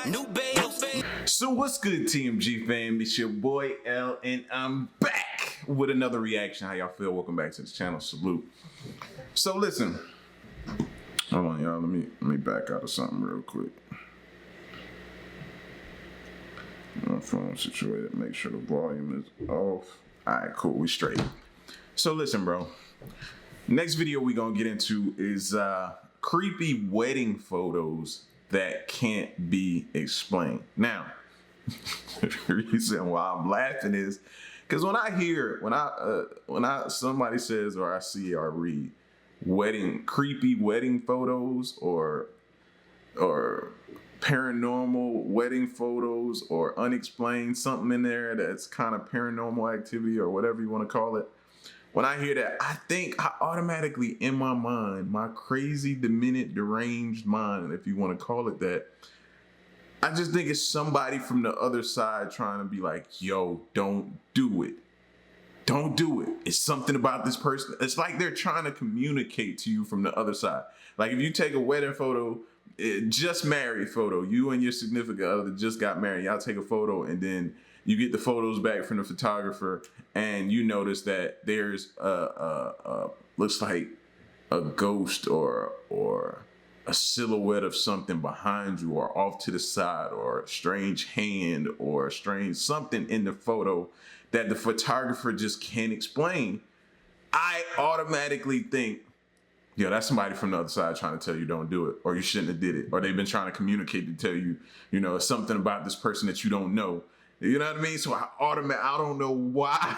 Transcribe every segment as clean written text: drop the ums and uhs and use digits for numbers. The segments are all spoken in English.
new babe. So what's good, TMG fam? It's your boy L, and I'm back with another reaction. How y'all feel? Welcome back to the channel. Salute. So listen, hold on, y'all. Let me back out of something real quick. My phone situated. Make sure the volume is off. All right, cool. We straight. So listen, bro. Next video we gonna get into is creepy wedding photos that can't be explained. Now, the reason why I'm laughing is because when I somebody says or I see or read creepy wedding photos or paranormal wedding photos or unexplained something in there that's kind of paranormal activity or whatever you want to call it. When I hear that, I automatically in my mind, my crazy, demented, deranged mind, if you want to call it that, I just think it's somebody from the other side trying to be like, yo, don't do it. Don't do it. It's something about this person. It's like they're trying to communicate to you from the other side. Like if you take a wedding photo, just married photo, you and your significant other just got married, y'all take a photo and then you get the photos back from the photographer and you notice that there's looks like a ghost or a silhouette of something behind you or off to the side or a strange hand or a strange something in the photo that the photographer just can't explain. I automatically think, yeah, that's somebody from the other side trying to tell you don't do it, or you shouldn't have did it, or they've been trying to communicate to tell you, you know, something about this person that you don't know. You know what I mean? So I don't know why.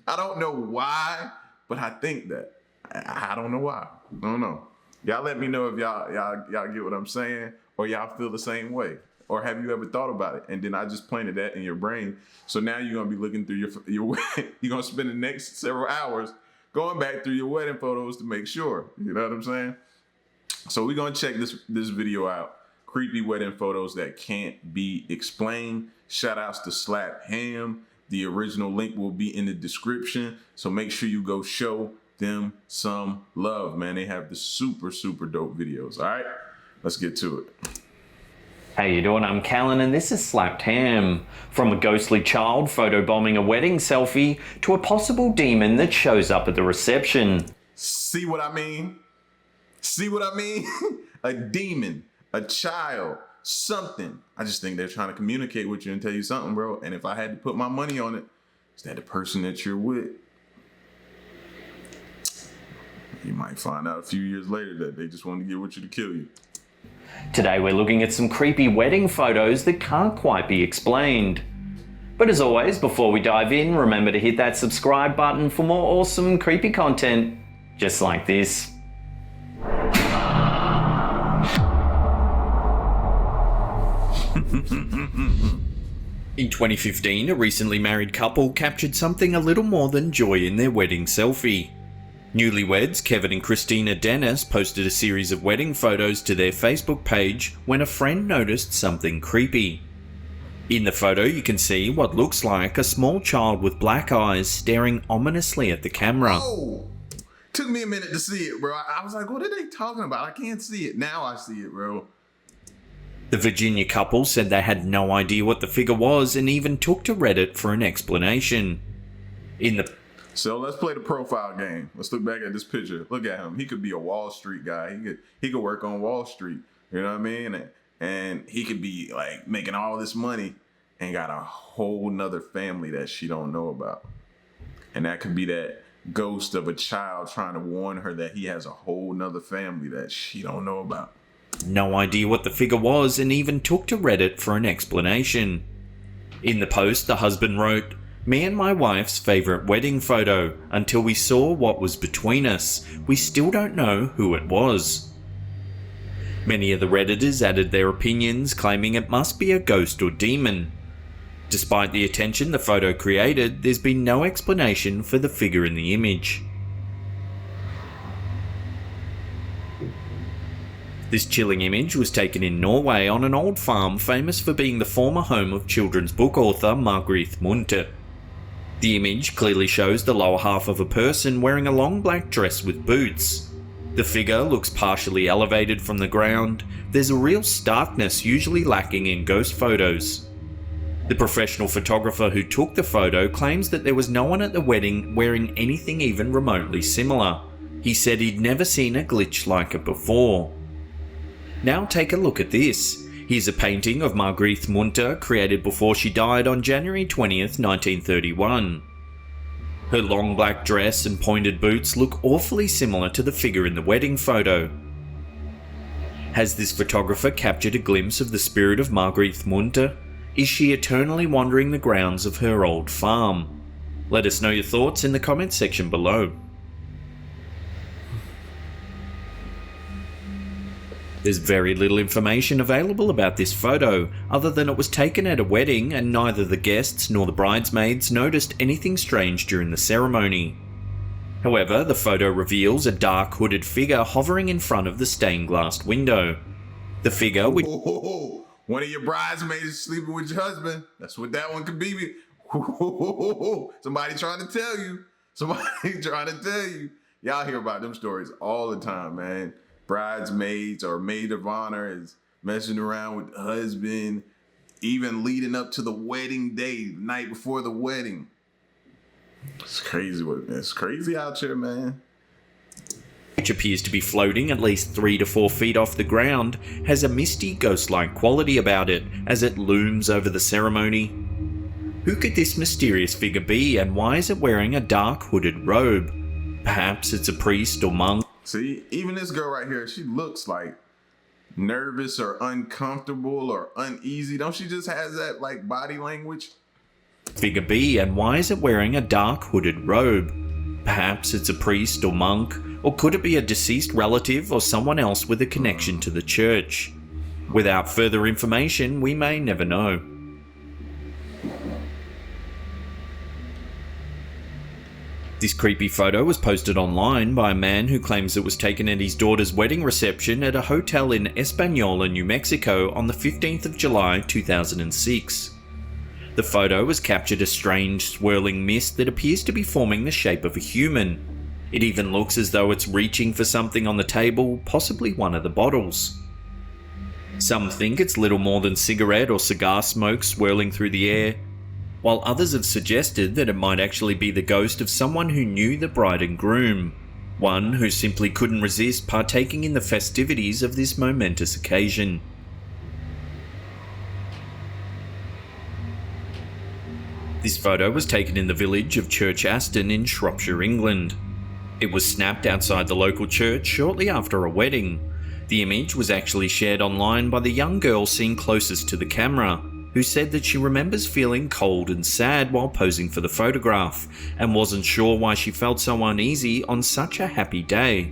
I don't know why, but I think that. I don't know why. I don't know. Y'all let me know if y'all get what I'm saying, or y'all feel the same way. Or have you ever thought about it? And then I just planted that in your brain. So now you're gonna be looking through your you're gonna spend the next several hours going back through your wedding photos to make sure. You know what I'm saying? So we're gonna check this video out. Creepy wedding photos that can't be explained. Shout outs to Slap Ham. The original link will be in the description. So make sure you go show them some love, man. They have the super dope videos. All right, let's get to it. How you doing? I'm Callan and this is Slapped Ham. From a ghostly child photobombing a wedding selfie to a possible demon that shows up at the reception. See what I mean? See what I mean? A demon, a child, something. I just think they're trying to communicate with you and tell you something, bro. And if I had to put my money on it, is that the person that you're with? You might find out a few years later that they just want to get with you to kill you. Today we're looking at some creepy wedding photos that can't quite be explained. But as always, before we dive in, remember to hit that subscribe button for more awesome creepy content just like this. In 2015, a recently married couple captured something a little more than joy in their wedding selfie. Newlyweds Kevin and Christina Dennis posted a series of wedding photos to their Facebook page when a friend noticed something creepy. In the photo, you can see what looks like a small child with black eyes staring ominously at the camera. Oh, took me a minute to see it, bro. I was like, what are they talking about? I can't see it. Now I see it, bro. The Virginia couple said they had no idea what the figure was and even took to Reddit for an explanation. So let's play the profile game. Let's look back at this picture. Look at him. He could be a Wall Street guy. He could work on Wall Street. You know what I mean? And he could be like making all this money and got a whole nother family that she don't know about. And that could be that ghost of a child trying to warn her that he has a whole nother family that she don't know about. No idea what the figure was and even took to Reddit for an explanation. In the post, the husband wrote, "Me and my wife's favourite wedding photo. Until we saw what was between us, we still don't know who it was." Many of the Redditors added their opinions, claiming it must be a ghost or demon. Despite the attention the photo created, there's been no explanation for the figure in the image. This chilling image was taken in Norway on an old farm famous for being the former home of children's book author Margrethe Munthe. The image clearly shows the lower half of a person wearing a long black dress with boots. The figure looks partially elevated from the ground. There's a real starkness usually lacking in ghost photos. The professional photographer who took the photo claims that there was no one at the wedding wearing anything even remotely similar. He said he'd never seen a glitch like it before. Now take a look at this. Here's a painting of Margrethe Munter created before she died on January 20th, 1931. Her long black dress and pointed boots look awfully similar to the figure in the wedding photo. Has this photographer captured a glimpse of the spirit of Margrethe Munter? Is she eternally wandering the grounds of her old farm? Let us know your thoughts in the comments section below. There's very little information available about this photo, other than it was taken at a wedding and neither the guests nor the bridesmaids noticed anything strange during the ceremony. However, the photo reveals a dark hooded figure hovering in front of the stained glass window. The figure which... One of your bridesmaids is sleeping with your husband. That's what that one could be. Somebody trying to tell you. Somebody trying to tell you. Y'all hear about them stories all the time, man. Bridesmaids or maid of honor is messing around with the husband, even leading up to the wedding day, the night before the wedding. It's crazy. It's crazy out here, man. Which appears to be floating at least 3 to 4 feet off the ground, has a misty ghost-like quality about it as it looms over the ceremony. Who could this mysterious figure be, and why is it wearing a dark hooded robe? Perhaps it's a priest or monk. See, even this girl right here, she looks like nervous or uncomfortable or uneasy. Don't she just has that like body language? Figure B, and why is it wearing a dark hooded robe? Perhaps it's a priest or monk, or could it be a deceased relative or someone else with a connection to the church? Without further information, we may never know. This creepy photo was posted online by a man who claims it was taken at his daughter's wedding reception at a hotel in Española, New Mexico on the 15th of July 2006. The photo has captured a strange swirling mist that appears to be forming the shape of a human. It even looks as though it's reaching for something on the table, possibly one of the bottles. Some think it's little more than cigarette or cigar smoke swirling through the air, while others have suggested that it might actually be the ghost of someone who knew the bride and groom, one who simply couldn't resist partaking in the festivities of this momentous occasion. This photo was taken in the village of Church Aston in Shropshire, England. It was snapped outside the local church shortly after a wedding. The image was actually shared online by the young girl seen closest to the camera, who said that she remembers feeling cold and sad while posing for the photograph, and wasn't sure why she felt so uneasy on such a happy day.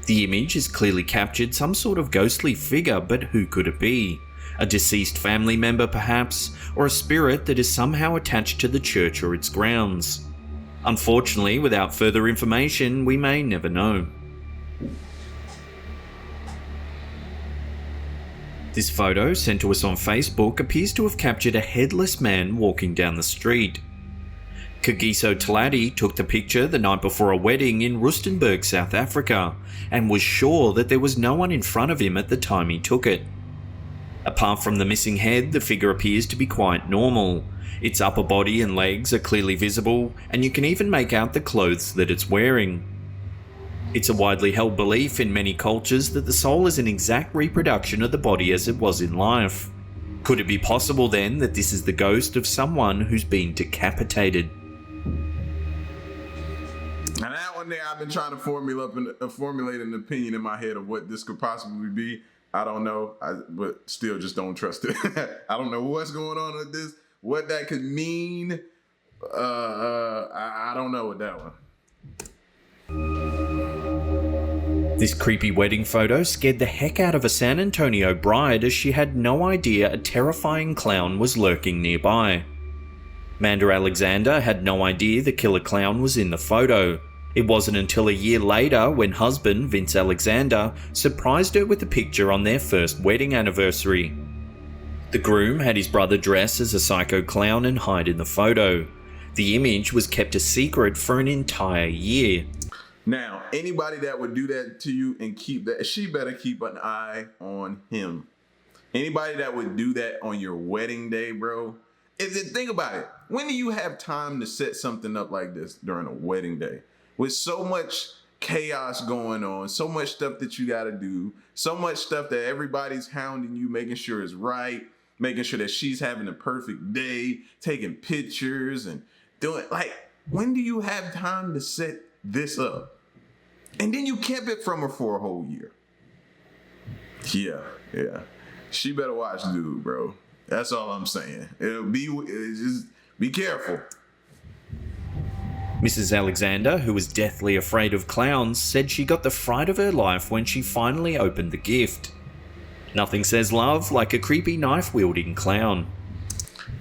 The image has clearly captured some sort of ghostly figure, but who could it be? A deceased family member perhaps, or a spirit that is somehow attached to the church or its grounds? Unfortunately, without further information, we may never know. This photo, sent to us on Facebook, appears to have captured a headless man walking down the street. Kagiso Talati took the picture the night before a wedding in Rustenburg, South Africa, and was sure that there was no one in front of him at the time he took it. Apart from the missing head, the figure appears to be quite normal. Its upper body and legs are clearly visible, and you can even make out the clothes that it's wearing. It's a widely held belief in many cultures that the soul is an exact reproduction of the body as it was in life. Could it be possible then that this is the ghost of someone who's been decapitated? And that one there, I've been trying to formulate an opinion in my head of what this could possibly be. I don't know, but still just don't trust it. I don't know what's going on with this, what that could mean. I don't know with that one. This creepy wedding photo scared the heck out of a San Antonio bride as she had no idea a terrifying clown was lurking nearby. Manda Alexander had no idea the killer clown was in the photo. It wasn't until a year later when husband Vince Alexander surprised her with a picture on their first wedding anniversary. The groom had his brother dress as a psycho clown and hide in the photo. The image was kept a secret for an entire year. Now, anybody that would do that to you and keep that, she better keep an eye on him. Anybody that would do that on your wedding day, bro. Think about it. When do you have time to set something up like this during a wedding day? With so much chaos going on, so much stuff that you got to do, so much stuff that everybody's hounding you, making sure it's right, making sure that she's having a perfect day, taking pictures and doing, like, when do you have time to set this up? And then you kept it from her for a whole year. Yeah. She better watch dude, bro. That's all I'm saying. Just be careful. Mrs. Alexander, who was deathly afraid of clowns, said she got the fright of her life when she finally opened the gift. Nothing says love like a creepy knife-wielding clown.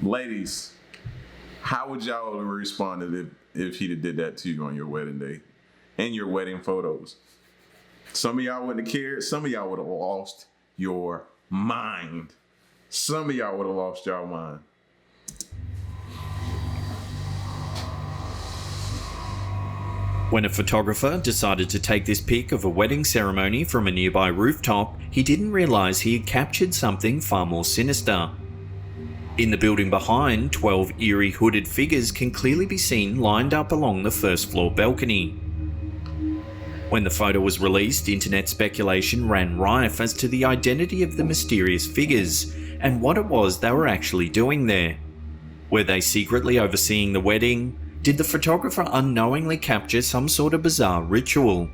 Ladies, how would y'all have responded if he'd have did that to you on your wedding day and your wedding photos? Some of y'all wouldn't have cared. Some of y'all would have lost your mind. Some of y'all would have lost y'all mind. When a photographer decided to take this pic of a wedding ceremony from a nearby rooftop, he didn't realise he had captured something far more sinister. In the building behind, 12 eerie hooded figures can clearly be seen lined up along the first floor balcony. When the photo was released, internet speculation ran rife as to the identity of the mysterious figures and what it was they were actually doing there. Were they secretly overseeing the wedding? Did the photographer unknowingly capture some sort of bizarre ritual?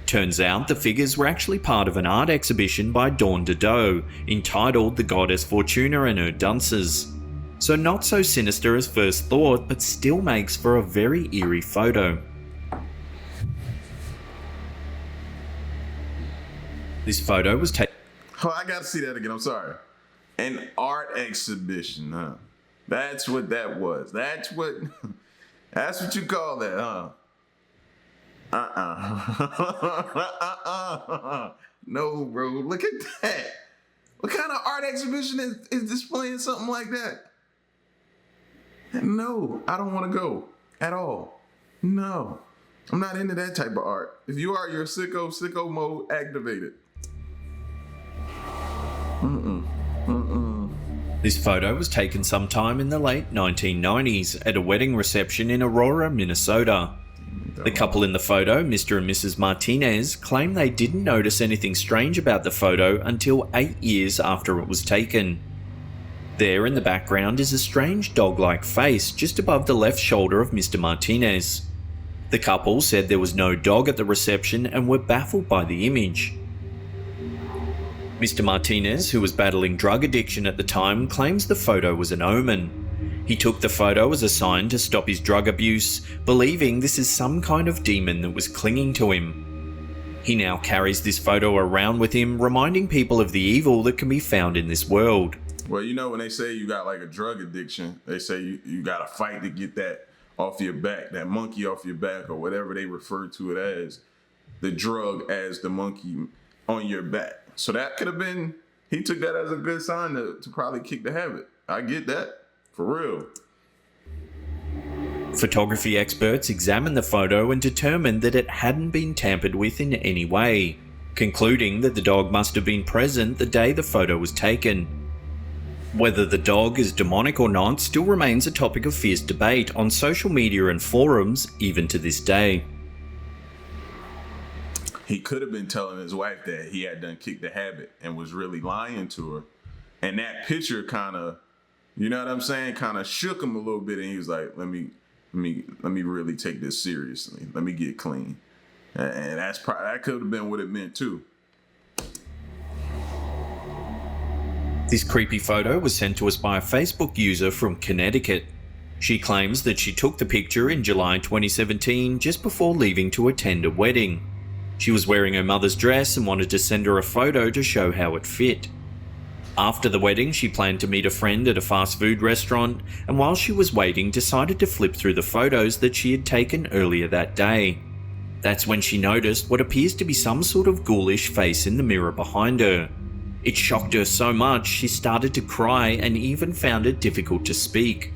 Turns out the figures were actually part of an art exhibition by Dawn Dido entitled The Goddess Fortuna and Her Dunces. So not so sinister as first thought, but still makes for a very eerie photo. This photo was taken... Oh, I gotta see that again, I'm sorry. An art exhibition, huh? That's what that was. That's what you call that, huh? No, bro. Look at that. What kind of art exhibition is displaying something like that? No, I don't want to go at all. No, I'm not into that type of art. If you are, you're sicko mode activated. This photo was taken sometime in the late 1990s at a wedding reception in Aurora, Minnesota. The couple in the photo, Mr. and Mrs. Martinez, claim they didn't notice anything strange about the photo until 8 years after it was taken. There in the background is a strange dog-like face just above the left shoulder of Mr. Martinez. The couple said there was no dog at the reception and were baffled by the image. Mr. Martinez, who was battling drug addiction at the time, claims the photo was an omen. He took the photo as a sign to stop his drug abuse, believing this is some kind of demon that was clinging to him. He now carries this photo around with him, reminding people of the evil that can be found in this world. Well, you know, when they say you got like a drug addiction, they say you got to fight to get that off your back, that monkey off your back, or whatever they refer to it as, the drug as the monkey on your back. So that could have been, he took that as a good sign to probably kick the habit. I get that, for real. Photography experts examined the photo and determined that it hadn't been tampered with in any way, concluding that the dog must have been present the day the photo was taken. Whether the dog is demonic or not still remains a topic of fierce debate on social media and forums, even to this day. He could have been telling his wife that he had done kicked the habit and was really lying to her. And that picture kind of, you know what I'm saying, kind of shook him a little bit. And he was like, let me really take this seriously. Let me get clean. And that could have been what it meant too. This creepy photo was sent to us by a Facebook user from Connecticut. She claims that she took the picture in July 2017 just before leaving to attend a wedding. She was wearing her mother's dress and wanted to send her a photo to show how it fit. After the wedding, she planned to meet a friend at a fast food restaurant, and while she was waiting, decided to flip through the photos that she had taken earlier that day. That's when she noticed what appears to be some sort of ghoulish face in the mirror behind her. It shocked her so much she started to cry and even found it difficult to speak.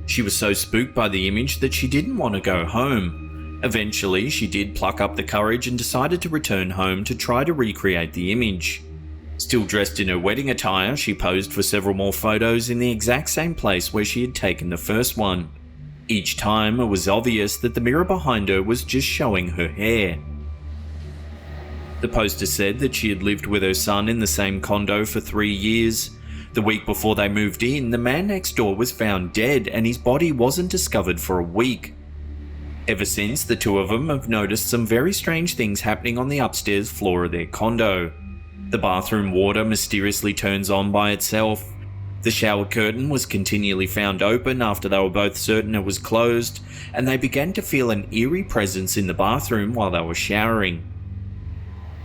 She was so spooked by the image that she didn't want to go home. Eventually, she did pluck up the courage and decided to return home to try to recreate the image. Still dressed in her wedding attire, she posed for several more photos in the exact same place where she had taken the first one. Each time, it was obvious that the mirror behind her was just showing her hair. The poster said that she had lived with her son in the same condo for 3 years. The week before they moved in, the man next door was found dead and his body wasn't discovered for a week. Ever since, the two of them have noticed some very strange things happening on the upstairs floor of their condo. The bathroom water mysteriously turns on by itself. The shower curtain was continually found open after they were both certain it was closed, and they began to feel an eerie presence in the bathroom while they were showering.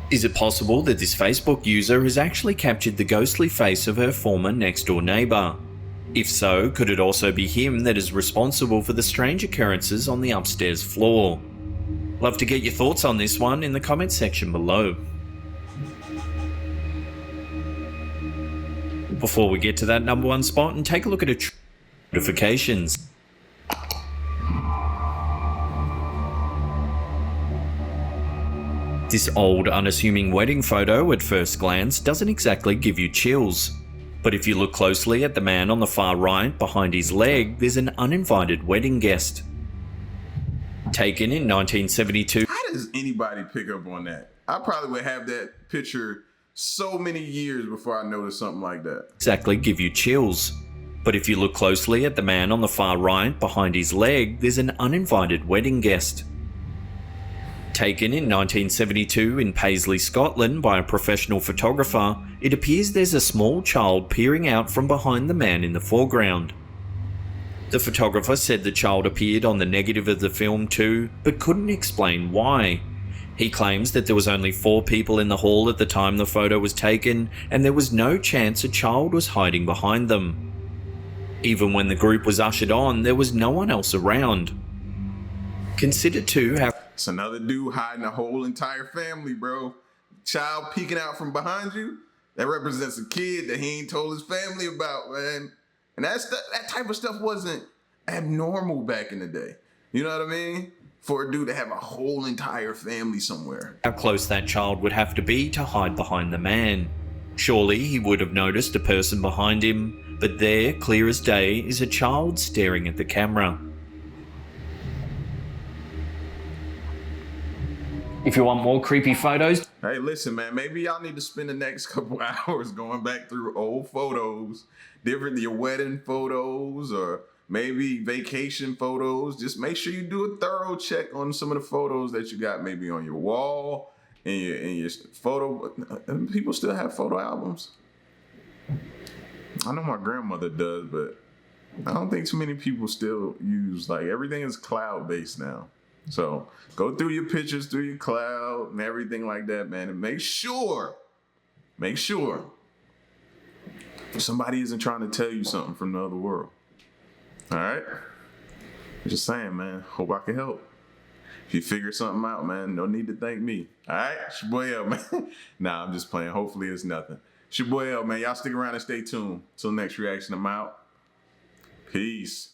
Is it possible that this Facebook user has actually captured the ghostly face of her former next-door neighbour? If so, could it also be him that is responsible for the strange occurrences on the upstairs floor? Love to get your thoughts on this one in the comments section below. Before we get to that number one spot and take a look at its notifications. This old, unassuming wedding photo at first glance doesn't exactly give you chills. But if you look closely at the man on the far right behind his leg, there's an uninvited wedding guest. Taken in 1972. How does anybody pick up on that? I probably would have that picture so many years before I noticed something like that. Exactly give you chills. But if you look closely at the man on the far right behind his leg, there's an uninvited wedding guest. Taken in 1972 in Paisley, Scotland by a professional photographer, it appears there's a small child peering out from behind the man in the foreground. The photographer said the child appeared on the negative of the film too, but couldn't explain why. He claims that there was only 4 people in the hall at the time the photo was taken, and there was no chance a child was hiding behind them. Even when the group was ushered on, there was no one else around. Consider too how It's another dude hiding a whole entire family, bro. Child peeking out from behind you, that represents a kid that he ain't told his family about, man. And that type of stuff wasn't abnormal back in the day. You know what I mean? For a dude to have a whole entire family somewhere. how close that child would have to be to hide behind the man. Surely he would have noticed a person behind him, but there, clear as day, is a child staring at the camera. If you want more creepy photos, Hey, listen, man, maybe y'all need to spend the next couple hours going back through old photos, different your wedding photos or maybe vacation photos. Just make sure you do a thorough check on some of the photos that you got maybe on your wall in your photo. People still have photo albums. I know my grandmother does, but I don't think too many people still use, like, everything is cloud-based now. So go through your pictures, through your cloud and everything like that, man. And make sure somebody isn't trying to tell you something from the other world. All right? I'm just saying, man. Hope I can help. If you figure something out, man, no need to thank me. All right? It's your boy L, man. Nah, I'm just playing. Hopefully it's nothing. It's your boy L, man. Y'all stick around and stay tuned. Till next reaction, I'm out. Peace.